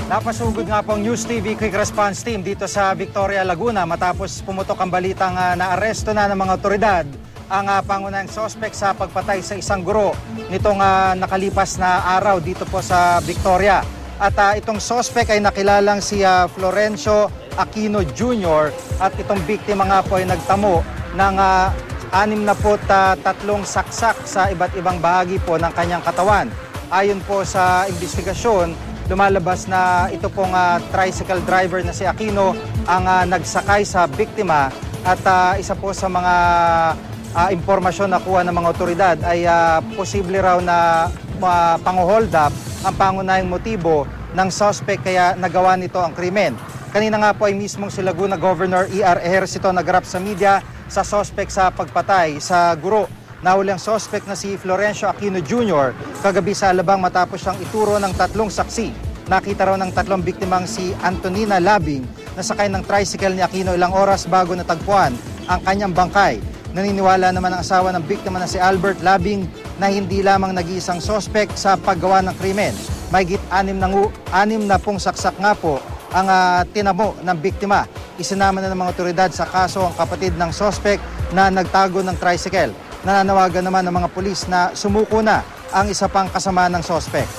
Napasugod nga po ang News TV Quick Response Team dito sa Victoria, Laguna matapos pumutok ang balitang naaresto na ng mga otoridad ang pangunahing sospek sa pagpatay sa isang guro nitong nakalipas na araw dito po sa Victoria. At itong sospek ay nakilalang si Florencio Aquino Jr. at itong biktima nga po ay nagtamo ng 63 saksak sa iba't ibang bahagi po ng kanyang katawan. Ayon po sa investigasyon, lumalabas na ito pong tricycle driver na si Aquino ang nagsakay sa biktima at isa po sa mga impormasyon na kuha ng mga otoridad ay posible raw na pang-hold up ang pangunahing motibo ng suspect kaya nagawa nito ang krimen. Kanina nga po ay mismong si Laguna Governor E.R. Ejercito nagrap sa media sa suspect sa pagpatay sa guro. Nahuli ang suspect na si Florencio Aquino Jr. kagabi sa Alabang matapos siyang ituro ng 3 saksi. Nakita raw ng 3 biktimang si Antonina Labing na sakay ng tricycle ni Aquino ilang oras bago natagpuan ang kanyang bangkay. Naniniwala naman ang asawa ng biktima na si Albert Labing na hindi lamang nag-iisang suspect sa paggawa ng krimen. Mahigit 6 na pong saksak nga po ang tinamo ng biktima. Isinama na ng mga otoridad sa kaso ang kapatid ng suspect na nagtago ng tricycle. Nananawagan naman ng mga pulis na sumuko na ang isa pang kasama ng suspect.